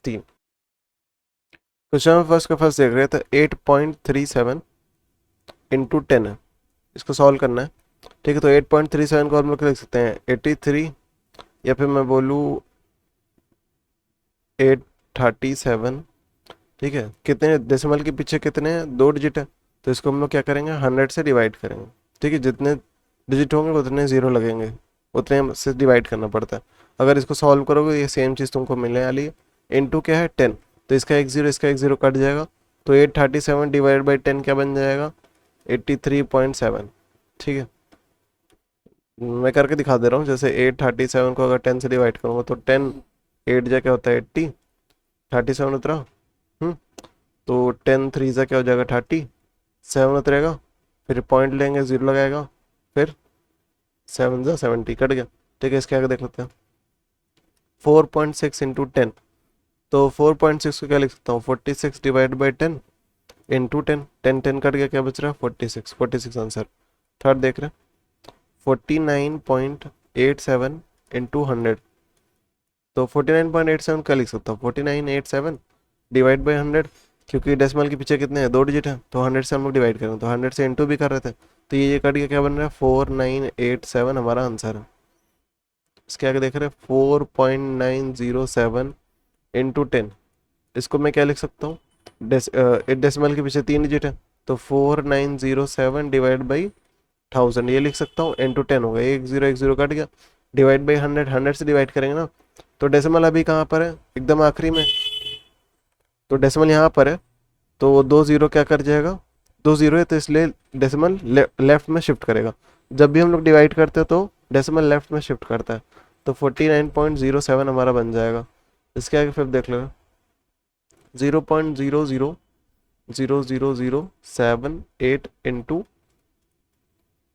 3। Question number first का first देख रहे हैं तो 8.37 इंटू 10 है, इसको सॉल्व करना है। ठीक है, तो 8.37 को हम लोग लिख सकते हैं 83, या फिर मैं बोलूँ 837। ठीक है, कितने डेसिमल के पीछे कितने हैं, 2 डिजिट है, तो इसको हम लोग क्या करेंगे 100 से डिवाइड करेंगे। ठीक है, जितने डिजिट होंगे उतने ज़ीरो लगेंगे, उतने से डिवाइड करना पड़ता है। अगर इसको सॉल्व करोगे ये सेम चीज़ तुमको मिलने वाली है। इनटू क्या है 10, तो इसका एक ज़ीरो इसका एक ज़ीरो कट जाएगा, तो 837 डिवाइड बाई 10 क्या बन जाएगा 83.7। ठीक है, मैं करके दिखा दे रहा हूँ। जैसे 837 को अगर 10 से डिवाइड करूँगा तो 10 8 जा क्या होता है 80, 37 उतरा। हम्म, तो 10 3 जा क्या हो जाएगा 37 उतरेगा, फिर पॉइंट लेंगे ज़ीरो लगाएगा, फिर 7 जा 70 कट गया। ठीक है, इसके आगे देख लेते हैं 4.6 इंटू 10, तो 4.6 को क्या लिख सकता हूँ 46 डिवाइड बाई 10 इंटू 10, 10 10 कट गया, क्या बच रहा है 46, 46 आंसर। थर्ड देख रहे हैं 49.87 इंटू 100, तो 49.87 क्या लिख सकता हूँ 4987 डिवाइड बाई 100, क्योंकि डेसिमल के पीछे कितने हैं 2 डिजिट हैं, तो 100 से हम लोग डिवाइड करेंगे, तो 100 से इंटू भी कर रहे थे, तो ये कट गया, क्या बन रहा है 4987 हमारा आंसर है। इसके आगे देख रहे हैं 4.907 इंटू 10, इसको मैं क्या लिख सकता हूँ डेसिमल के पीछे 3 डिजिट है, तो 4907 डिवाइड बाई 1000 ये लिख सकता हूँ, इंटू 10 होगा, एक जीरो कट गया, डिवाइड बाई 100, 100 से डिवाइड करेंगे ना, तो डेसिमल अभी कहाँ पर है एकदम आखिरी में, तो डेसिमल यहाँ पर है, तो वो 2 जीरो क्या कर जाएगा 2 जीरो है, तो इसलिए डेसिमल लेफ्ट में शिफ्ट करेगा। जब भी हम लोग डिवाइड करते हैं तो डेसिमल लेफ्ट में शिफ्ट करता है, तो 49.07 हमारा बन जाएगा। इसके आगे फिर देख लो 0.000078 इंटू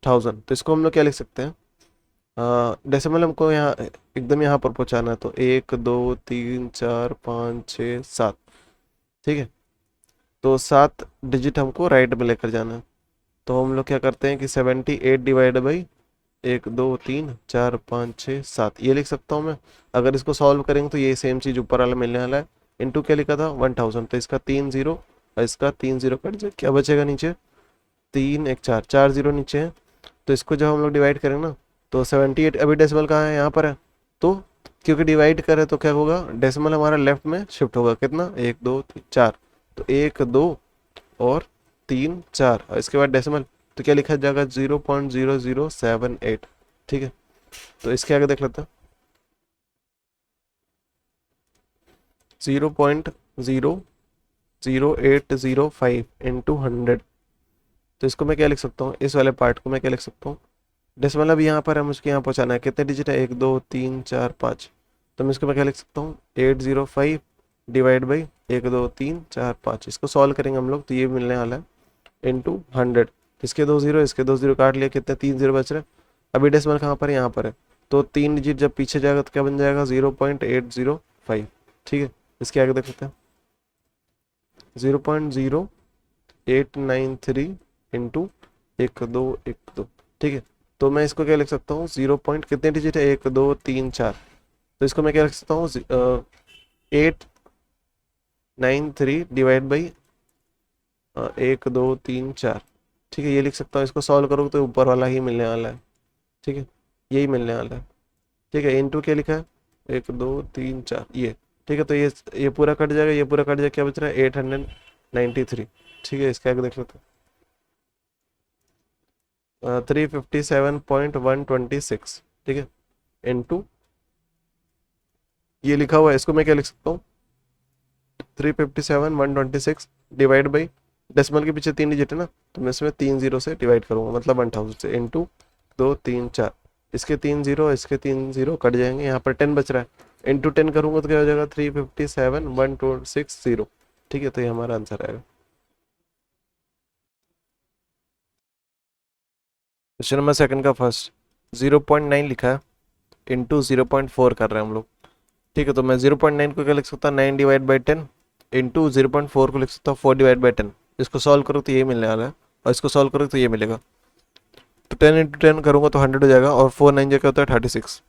1000, तो इसको हम लोग क्या लिख सकते हैं डेसिमल हमको यहाँ एकदम यहाँ पर पहुँचाना है, तो 1 2 3 4 5 6 7। ठीक है, तो 7 डिजिट हमको राइट में लेकर जाना है, तो हम लोग क्या करते हैं कि 78 डिवाइड बाई 1 2 3 4 5 6 7 ये लिख सकता हूँ मैं। अगर इसको सॉल्व करेंगे तो ये सेम चीज़ ऊपर वाला मिलने वाला है। इनटू क्या लिखा था 1000, तो इसका 3 जीरो और इसका 3 जीरो कट जाए, क्या बचेगा नीचे 3 1 4 4 जीरो नीचे है, तो इसको जब हम लोग डिवाइड करेंगे ना तो 78 अभी डेसिमल कहाँ है यहाँ पर है, तो क्योंकि डिवाइड करे तो क्या होगा डेसिमल हमारा लेफ्ट में शिफ्ट होगा, कितना 1 2 3 4, तो 1 2 और 3 4 और इसके बाद डेसिमल, तो क्या लिखा जाएगा 0.0078। ठीक है, तो इसके आगे देख लेते हैं 0.00805 इंटू 100, तो इसको मैं क्या लिख सकता हूँ इस वाले पार्ट को मैं क्या लिख सकता हूँ डेसिमल अभी यहाँ पर है, मुझे यहाँ पहुँचाना है, कितने डिजिट है 1 2 3 4 5, तो मैं इसको मैं क्या लिख सकता हूँ 805 डिवाइड बाई 1 2 3 4 5, इसको सॉल्व करेंगे हम लोग तो ये मिलने वाला है इंटू 100। इसके 2 जीरो इसके 2 जीरो काट लिया, कितने 3 जीरो बच रहे हैं। अभी डेसिमल कहाँ पर है यहाँ पर है, तो 3 डिजिट जब पीछे जाएगा तो क्या बन जाएगा 0.805। ठीक है, इसके आगे देख लेते हैं 0.0893 इंटू 1 2 1 2। ठीक है, तो मैं इसको क्या लिख सकता हूँ 0 पॉइंट कितने डिजिट है 1 2 3 4, तो इसको मैं क्या लिख सकता हूँ 893 डिवाइड बाई 1 2 3 4। ठीक है, ये लिख सकता हूँ, इसको सॉल्व करोगे तो ऊपर वाला ही मिलने वाला है। ठीक है, यही मिलने वाला है। ठीक है, इनटू क्या लिखा है 1 2 3 4 ये। ठीक है, तो ये पूरा कट जाएगा, ये पूरा कट जाएगा, क्या बच रहा है 893। ठीक है, इसके आगे देख लेते हैं 357.126। ठीक है, इनटू ये लिखा हुआ है, इसको मैं क्या लिख सकता हूँ 357.126 डिवाइड बाई डेसिमल के पीछे 3 डिजिट है ना, तो मैं इसमें 3 जीरो से डिवाइड करूंगा, मतलब 1000 से, इंटू 2 3 4, इसके 3 जीरो इसके 3 जीरो कट जाएंगे, यहाँ पर 10 बच रहा है, इंटू 10 करूंगा तो क्या हो जाएगा 357.160। ठीक है, तो ये हमारा आंसर आएगा। क्वेश्चन नंबर सेकंड का फर्स्ट 0.9 लिखा है इंटू 0.4 कर रहे हैं हम लोग। ठीक है, तो मैं 0.9 को क्या लिख सकता हूँ 9 डिवाइड बाई 10 इंटू 0.4 को लिख सकता हूँ 4 डिवाइड बाई 10। इसको सॉल्व करो तो ये मिलने वाला है, और इसको सॉल्व करो तो ये मिलेगा, तो 10 इंटू 10 करूँगा तो 100 हो जाएगा, और 4 9 क्या होता है 36,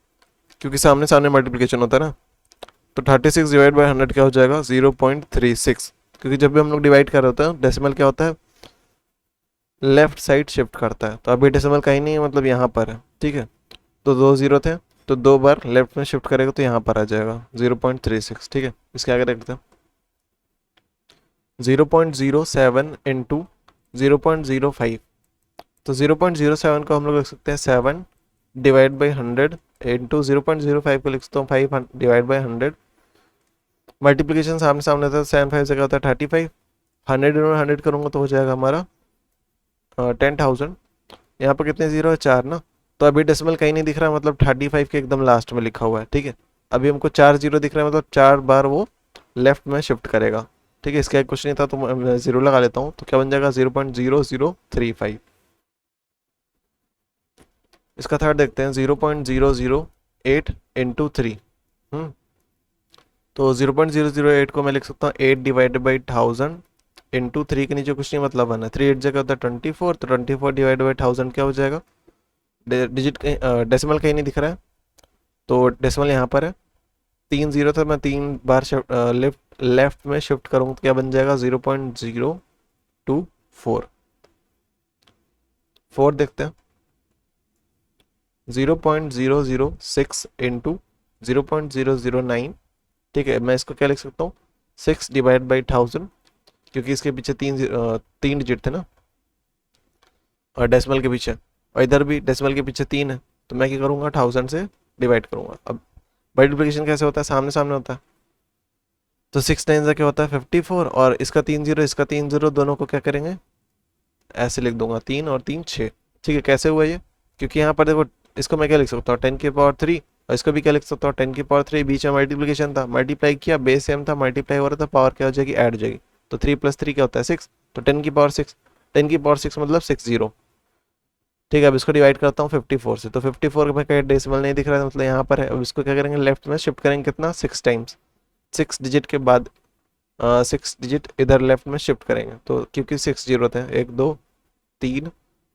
क्योंकि सामने सामने मल्टीप्लिकेशन होता है ना, तो 36 डिवाइड बाई 100 क्या हो जाएगा 0.36, क्योंकि जब भी हम लोग डिवाइड कर रहे होते हैं डेसिमल क्या होता है लेफ्ट साइड शिफ्ट करता है। तो अभी डेसिमल कहीं नहीं है, मतलब यहाँ पर है, ठीक है। तो 2 जीरो थे, तो 2 बार लेफ्ट में शिफ्ट करेगा तो यहाँ पर आ जाएगा 0.36, ठीक है। इसके आगे देखते हैं 0.07 इंटू 0.05। तो 0.07 को हम लोग लिख सकते हैं 7 डिवाइड बाई 100 इंटू 0.05 को लिख सकता हूँ 5 डिवाइड बाई 100। मल्टीप्लीकेशन सामने सामने था, 7 5 से क्या होता है 35, 100 और 100 करूँगा तो हो जाएगा हमारा 10,000। यहाँ पर कितने जीरो है 4 ना, तो अभी डेसिमल कहीं नहीं दिख रहा, मतलब 35 के एकदम लास्ट में लिखा हुआ है, ठीक है। अभी हमको 4 जीरो दिख रहा है, मतलब 4 बार वो लेफ्ट में शिफ्ट करेगा, ठीक है। इसका कुछ नहीं था तो मैं जीरो लगा लेता हूँ, तो क्या बन जाएगा 0.0035। इसका थर्ड देखते हैं 0.008 इंटू 3। तो 0.008 को मैं लिख सकता हूँ 8 डिवाइडेड बाई 1000 इंटू 3 के नीचे कुछ नहीं, मतलब 1 है, 3 8 जगह होता है 24, तो 24 डिवाइड बाई 1000 क्या हो जाएगा, डिजिट कहीं डेसिमल कहीं नहीं दिख रहा है, तो डेसिमल यहाँ पर है। 3 जीरो था, मैं 3 बार लेफ्ट में शिफ्ट करूँगा तो क्या बन जाएगा 0.024। फोर देखते हैं 0.006 इंटू 0.009, ठीक है। मैं इसको क्या लिख सकता हूँ 6 डिवाइड बाई 1000, क्योंकि इसके पीछे तीन डिजिट थे ना, और डेसिमल के पीछे, और इधर भी डेसिमल के पीछे 3 है, तो मैं क्या करूँगा 1000 से डिवाइड करूँगा। अब मल्टीप्लिकेशन कैसे होता है, सामने सामने होता है, तो 6 9 क्या होता है 54, और इसका 3 जीरो इसका 3 जीरो, दोनों को क्या करेंगे ऐसे लिख दूंगा, 3 और 3 6, ठीक है। कैसे हुआ ये, क्योंकि यहाँ पर देखो इसको मैं क्या लिख सकता हूँ 10 की पावर 3, और इसको भी क्या लिख सकता हूँ 10 की पावर 3, बीच में मल्टीप्लिकेशन था, मल्टीप्लाई किया, बेस सेम था, मल्टीप्लाई हो रहा था, पावर क्या हो जाएगी ऐड हो जाएगी, तो 3 + 3 क्या होता है 6, तो 10 की पावर 6, 10 की पावर 6 मतलब 60, ठीक है। अब इसको डिवाइड करता हूँ 54 से, तो 54 में कहीं डेसिमल नहीं दिख रहा है, मतलब यहाँ पर है। अब इसको क्या करेंगे लेफ्ट में शिफ्ट करेंगे, कितना 6 टाइम्स, 6 डिजिट के बाद 6 डिजिट इधर लेफ्ट में शिफ्ट करेंगे, तो क्योंकि 6 जीरो थे, 1 2 3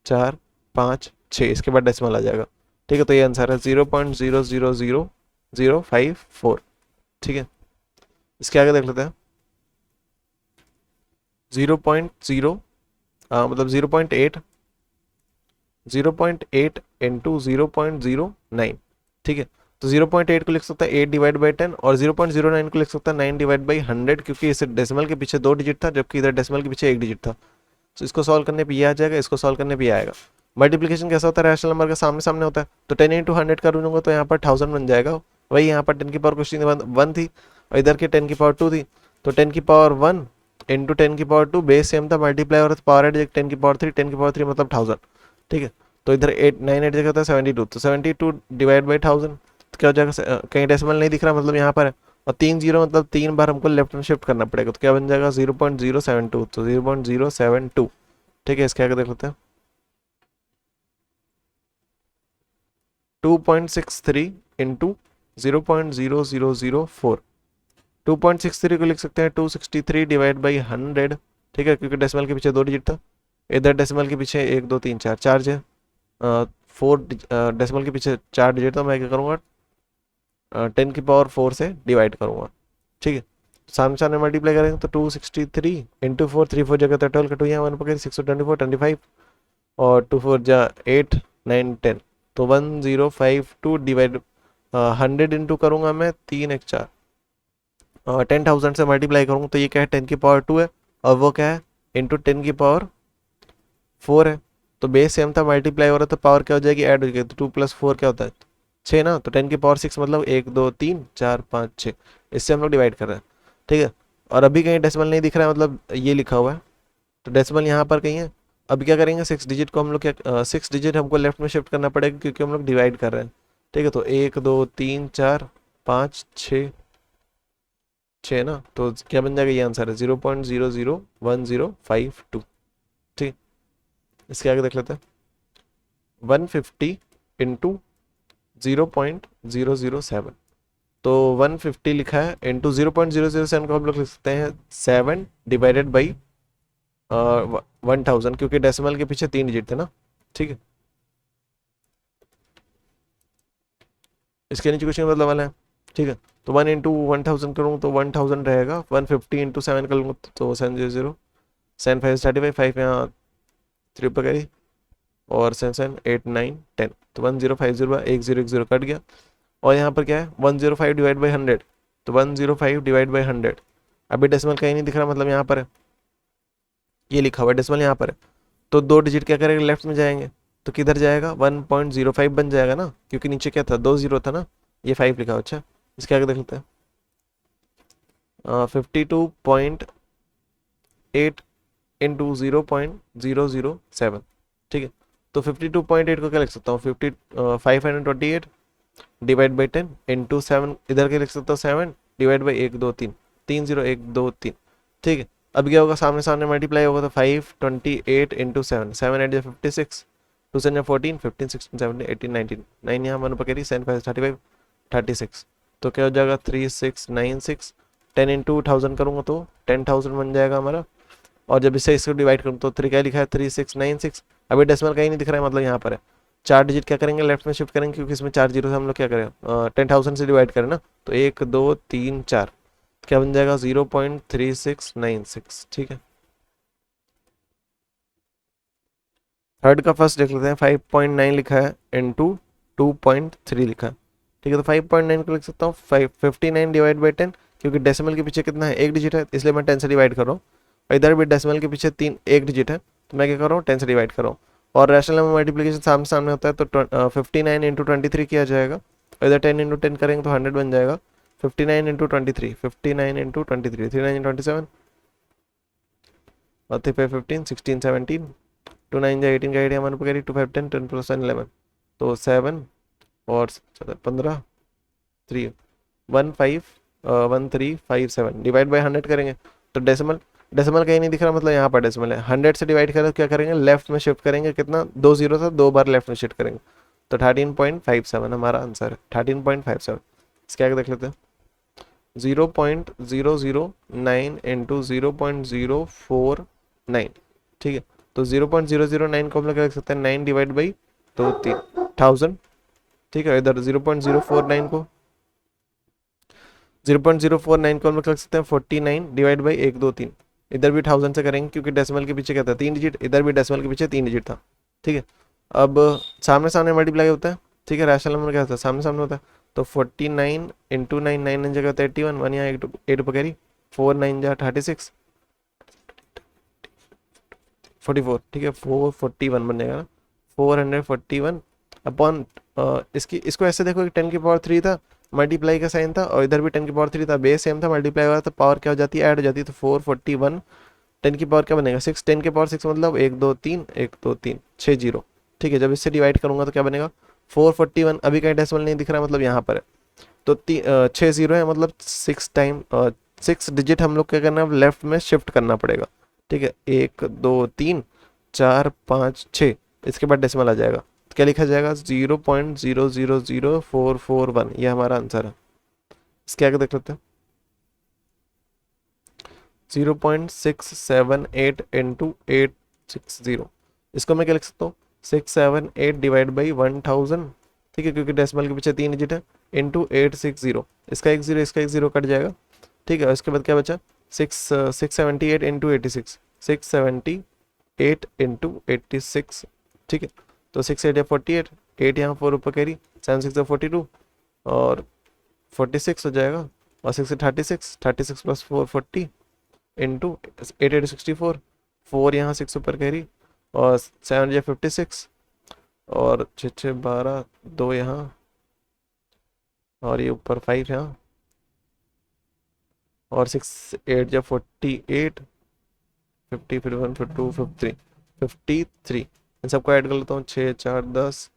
4 5 6, इसके बाद डेसिमल आ जाएगा, ठीक है। तो ये आंसर है 0.000054, ठीक है। इसके आगे देख लेते हैं 0.0 मतलब 0.8 इंटू 0.09, ठीक है। तो 0.8 को लिख सकता है 8 डिवाइड बाई 10, और 0.09 को लिख सकता है 9 डिवाइड बाई 100, क्योंकि इस डेसिमल के पीछे 2 डिजिट था, जबकि इधर डेसिमल के पीछे 1 डिजिट था। तो इसको सॉल्व करने पे ये आ जाएगा, इसको सॉल्व करने पे ये आएगा। मल्टीप्लिकेशन कैसा होता है रैशनल नंबर का सामने सामने होता है, तो 10 इंटू 100 करूँगा तो यहाँ पर 1000 बन जाएगा। वही यहाँ पर 10 की पावर कुछ नहीं 1 थी, और इधर की 10 की पावर 2 थी, तो 10 की पावर 1 इंटू 10 की पावर 2, बेस सेम था, मल्टीप्लाई हो रहा था, पावर एड 10 की पावर 3, 10 की पावर 3 मतलब 1000, ठीक है। तो इधर 8 9 8 जगह होता है 72, तो 72 डिवाइड बाई 1000 तो क्या हो जाएगा, कहीं डेसिमल नहीं दिख रहा, मतलब यहाँ पर है, और 3 जीरो मतलब 3 बार हमको लेफ्ट में शिफ्ट करना पड़ेगा, तो क्या बन जाएगा 0.072, तो 0.072, ठीक है। इसके आगे देख लेते हैं 2.63 इंटू 0.0004। 2.63 को लिख सकते हैं 263 डिवाइड बाई 100, ठीक है, क्योंकि डेसिमल के पीछे 2 डिजिट था, इधर डेसिमल के पीछे 1 2 3 4 4 है, 4 डेसिमल के पीछे 4 डिजिट, तो मैं क्या करूँगा 10 की पावर 4 से डिवाइड करूँगा, ठीक है। सामने सामने मल्टीप्लाई करेंगे तो 263 इंटू 4, 3 4 जगह 12 का 2 यहाँ 1 पकड़ 624 25, और 2 4 जा 8 9 10, तो 1052 डिवाइड 100 इंटू करूँगा मैं 3 1 4, 10,000 से मल्टीप्लाई करूँगा तो ये क्या है 10 की पावर 2 है, और वो क्या है इंटू 10 की पावर 4 है, तो बेस सेम था, मल्टीप्लाई हो रहा था, पावर क्या हो जाएगी ऐड हो जाएगी, तो 2 + 4 क्या होता है 6 ना, तो 10 की पावर 6 मतलब 1 2 3 4 5 6, इससे हम लोग डिवाइड कर रहे हैं, ठीक है। और अभी कहीं डेसिमल नहीं दिख रहा है, मतलब ये लिखा हुआ है, तो डेसिमल यहाँ पर कहीं है। अभी क्या करेंगे 6 डिजिट को हम लोग क्या 6 डिजिट हमको लेफ्ट में शिफ्ट करना पड़ेगा, क्योंकि हम लोग डिवाइड कर रहे हैं, ठीक है। तो 1 2 3 4 5 6 6 ना, तो क्या बन जाएगा, ये आंसर है 0.001052, ठीक। इसके आगे देख लेते हैं 150 इंटू 0.007, तो 150 लिखा है इंटू 0.007 को हम लोग लिख सकते हैं 7 डिवाइडेड बाई 1000, क्योंकि डेसिमल के पीछे 3 डिजिट थे ना, ठीक है। इसके नीचे कुछ नहीं मतलब वाला है, ठीक है। तो 1 इंटू 1000 करूँ तो 1000 रहेगा, 150 इंटू 7 कर लूँगा तो 700, 7 5 35, 5 यहाँ 3 ऊपर करी, और 7 7 8 9 10, तो 1050, 1010 कट गया। और यहाँ पर क्या है 105 डिवाइड बाई 100, तो 105 डिवाइड बाई 100, अभी डेसिमल कहीं नहीं दिख रहा, मतलब यहाँ पर है, ये लिखा हुआ है डेसिमल यहाँ पर है, तो 2 डिजिट क्या करेगा लेफ्ट में जाएंगे, तो किधर जाएगा 1.05 बन जाएगा ना, क्योंकि नीचे क्या था 2 0 था ना, ये 5 लिखा हुआ। अच्छा इसके आगे देख लेते हैं, 52.8 इंटू 0.007, ठीक है। तो 52.8 को क्या लिख सकता हूँ, 528 डिवाइड बाई 10 इंटू 7, इधर के लिख सकता हूँ 7 डिवाइड बाई 1 2 3, 3 0 1 2 3, ठीक है। अब क्या होगा, सामने सामने मल्टीप्लाई होगा, तो 528 इंटू 7, 7 8 56, 2 7 14, 15 16 17 18 19, 9 यहाँ मन पकड़ी, 7 5 35 36, तो क्या हो जाएगा 3696, 10 इंटू 1000 करूँगा तो 10,000 बन जाएगा हमारा। और जब इसे इसको डिवाइड करूँ तो 3 क्या लिखा है 3696, अभी डेसिमल कहीं नहीं दिख रहा है, मतलब यहाँ पर है। 4 डिजिट क्या करेंगे लेफ्ट में शिफ्ट करेंगे, क्योंकि इसमें 4 जीरो से हम लोग क्या करें 10,000 से डिवाइड करें ना, तो 1 2 3 4, क्या बन जाएगा 0.3696, ठीक है। थर्ड का फर्स्ट देख लेते हैं, 5.9 लिखा है इंटू 2.3 लिखा है, ठीक है। तो 5.9 को लिख सकता हूँ 59 डिवाइड बाई 10, क्योंकि डेसिमल के पीछे कितना है, एक डिजिट है, इसलिए मैं 10 से डिवाइड कर रहा हूँ। और इधर भी डेसिमल के पीछे एक डिजिट है, तो मैं क्या कर रहा हूँ 10 से डिवाइड कर रहा हूँ। और रैशनल नंबर मल्टीप्लिकेशन सामने सामने होता है, तो 59 इंटू 23 किया जाएगा, और इधर 10 इंटू 10 करेंगे तो 100 बन जाएगा। 59 इंटू 23, 59 इंटू 23, 3 9 27, और 3 5 15 16 17, 2 9 18 का आइडिया हमारे पास 2 5 10, 10 प्लस 1 11, तो 7 और 15 3 1 5 1 3 5 7 डिवाइड बाई 100 करेंगे, तो डेसिमल डेसिमल कहीं नहीं दिख रहा, मतलब यहाँ पर डेसिमल है। 100 से डिवाइड करें तो क्या करेंगे लेफ्ट में शिफ्ट करेंगे, कितना 2 0 था, 2 बार लेफ्ट में शिफ्ट करेंगे, तो 13.57 हमारा आंसर है, 13.57। इसके आगे देख लेते हैं, 0.009 इंटू 0.049, ठीक है। तो 0.009 को हम लोग क्या लिख सकते हैं, 9 डिवाइड बाई 2 3,000, ठीक है। इधर 0.049 को 0.049 को हम लोग लिख सकते हैं 49 डिवाइड बाई 1 2 3, इधर भी 1000 से करेंगे, क्योंकि डेसिमल के पीछे क्या था 3 डिजिट, इधर भी डेसिमल के पीछे 3 डिजिट था, ठीक है। अब सामने सामने मल्टीप्लाई होता है, ठीक है, रैशनल नंबर क्या होता है सामने सामने होता है, तो 49 इंटू 9 9 जगह होता है 81, 1 यहाँ 8 ऊपर कैरी, 4 9 जा 36 44, ठीक है, 441 बन जाएगा ना, 441 अपॉन इसको ऐसे देखो कि 10 की पावर 3 था, मल्टीप्लाई का साइन था, और इधर भी 10 की पावर 3 था, बेस सेम था, मल्टीप्लाई हुआ तो पावर क्या हो जाती है ऐड हो जाती है, तो 441 10 की पावर क्या बनेगा 6, 10 की पावर 6 मतलब 1 2 3 1 2 3 6 जीरो, ठीक है। जब इससे डिवाइड करूंगा तो क्या बनेगा 441, अभी कहीं डेसिमल नहीं दिख रहा, मतलब यहाँ पर है, तो 6 जीरो है, मतलब 6 डिजिट हम लोग क्या करना है लेफ्ट में शिफ्ट करना पड़ेगा, ठीक है। 1 2 3 4 5 6, इसके बाद डेसिमल आ जाएगा, तो क्या लिखा जाएगा 0.000441, ये हमारा आंसर है। इसके आगे देख लेते हैं, 0.678 इंटू 860, इसको मैं क्या लिख सकता हूँ 678 डिवाइड बाई 1000, ठीक है, क्योंकि डेसिमल के पीछे 3 डिजिट है, इंटू 860, इसका एक जीरो इसका एक जीरो कट जाएगा, ठीक है। इसके बाद क्या बचा 678 इंटू 86, 678 इंटू 86, ठीक है। तो 6 8 या 48, 8 यहाँ 4 ऊपर कैरी, 7 6 42, और 46 हो जाएगा, और 6 36, 36 प्लस 4 40 इंटू 8 8 64, 4 यहाँ 6 ऊपर कैरी, और 7 या 56, और 6 6 12, 2 यहाँ, और ये ऊपर 5 यहाँ, और 6 8 या 48, 50 51 52 53 53, इन सबको ऐड कर लेता हूँ, 6 4 10,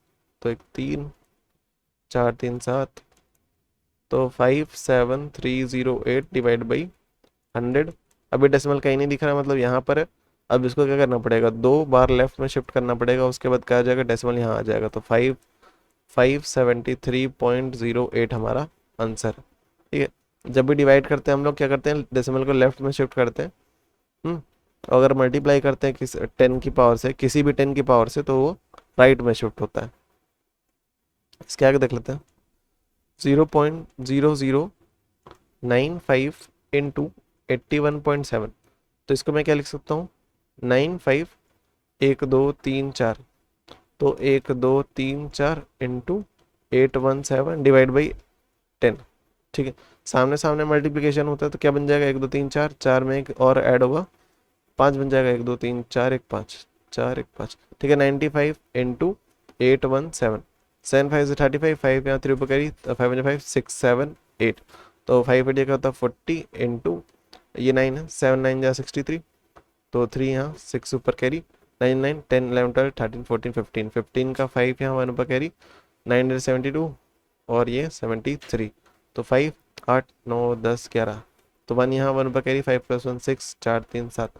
तो एक 3 4 3 7, तो 57308 डिवाइड बाई 100, अभी डेसिमल कहीं नहीं दिख रहा है, मतलब यहाँ पर है। अब इसको क्या करना पड़ेगा 2 बार लेफ्ट में शिफ्ट करना पड़ेगा, उसके बाद क्या आ जाएगा डेसिमल यहाँ आ जाएगा, तो 573.08 हमारा आंसर, ठीक है। जब भी डिवाइड करते हैं हम लोग क्या करते हैं डेसिमल को लेफ्ट में शिफ्ट करते हैं, अगर मल्टीप्लाई करते हैं किस 10 की पावर से, किसी भी 10 की पावर से, तो वो राइट में शिफ्ट होता है। इसके आगे देख लेते हैं, 95 × 81.7, तो इसको मैं क्या लिख सकता हूँ, 95 1 2 3 4, तो 1 2 3 4 इंटू 817 डिवाइड बाई 10। ठीक है, सामने सामने मल्टीप्लिकेशन होता है तो क्या बन जाएगा, 1 2 3 4, 4 में एक और ऐड होगा 5 बन जाएगा, 1 2 3 4 1 5, 4 1 5। ठीक है, 95 इंटू 817, 7 5 से 35, 5 यहाँ 3 ऊपर करी, 5 5 6 7 8, तो 5 8 क्या होता है 40 इंटू ये 9 है, 7 9 जा 63, तो 3 यहाँ 6 ऊपर कैरी, 9 9 10 11 12 13 14 15, 15 का 5 यहाँ 1 ऊपर कैरी, 9 72 और ये 73, तो 5 8 9 10 11, तो 1 यहाँ 1 ऊपर कैरी, 5 + 1 6 4 3 7,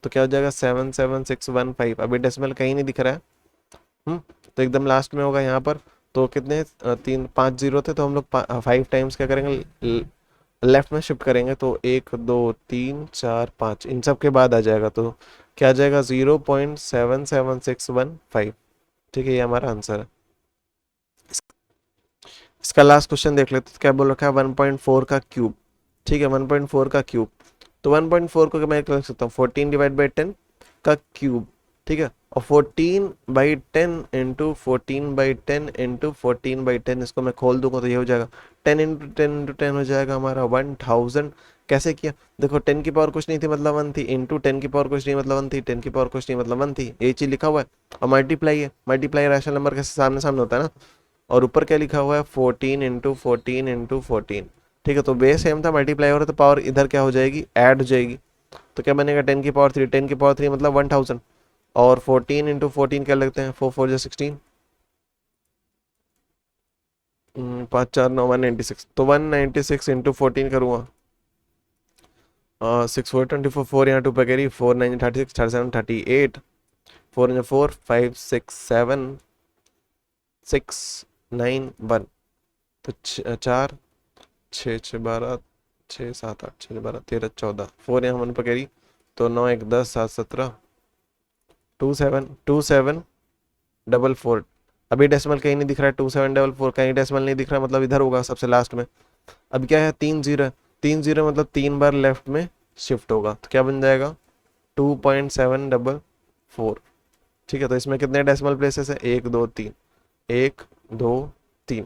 तो क्या हो जाएगा 7 7 6 1 5। अभी डेसिमल कहीं नहीं दिख रहा है, तो एकदम लास्ट में होगा यहाँ पर। तो कितने 3 5 जीरो थे, तो हम लोग 5 टाइम्स क्या करेंगे, लेफ्ट में शिफ्ट करेंगे, तो 1 2 3 4 5 इन सब के बाद आ जाएगा, तो क्या आ जाएगा 0.77615। ठीक है, ये हमारा आंसर है। इसका लास्ट क्वेश्चन देख लेते, तो क्या बोल रखा है 1.4 का क्यूब। ठीक है, 1.4 का क्यूब, तो 1.4 को मैं लिख सकता हूँ 14 डिवाइड बाई 10 का क्यूब। ठीक है, और 14/10 इंटू 14/10 इंटू 14/10, इसको मैं खोल दूंगा तो ये हो जाएगा 10 इंटू 10 इंटू 10 हो जाएगा हमारा 1000। कैसे किया, देखो 10 की पावर कुछ नहीं थी मतलब 1 थी, इंटू 10 की पावर कुछ नहीं मतलब 1 थी, 10 की पावर कुछ नहीं मतलब 1 थी, ये चीज लिखा हुआ है। और मल्टीप्लाई है, मल्टीप्लाई रैशनल नंबर के सामने सामने होता है ना, और ऊपर क्या लिखा हुआ है 14 इंटू 14 इंटू 14। ठीक है, तो बेस सेम था, मल्टीप्लाई हो रहा है तो पावर इधर क्या हो जाएगी, ऐड हो जाएगी, तो क्या बनेगा 10 की पावर 3, 10 की पावर 3 मतलब 1000, और 14 इंटू 14 क्या लगते हैं 4 4 16, 5 4 9 196, तो 196 इंटू 14 करूँगा 6 4 24, 4 यहाँ 2 पे कैरी, 4 9 36, 37 38, 4 4 5 6 7 6 9 1, तो 4 6 6 12 6 7 8 6 12 13 14, 4 यहाँ 1 पे कैरी, तो 9 1 10 7 17 2 7 2 7 डबल 4। अभी डेसिमल कहीं नहीं दिख रहा है, 2 7 डबल 4 कहीं डेसिमल नहीं दिख रहा, मतलब इधर होगा सबसे लास्ट में। अब क्या है 3 0, 3 0 मतलब 3 बार लेफ्ट में शिफ्ट होगा, तो क्या बन जाएगा 2.744। ठीक है, तो इसमें कितने डेसिमल प्लेसेस है, 1 2 3, 1 2 3,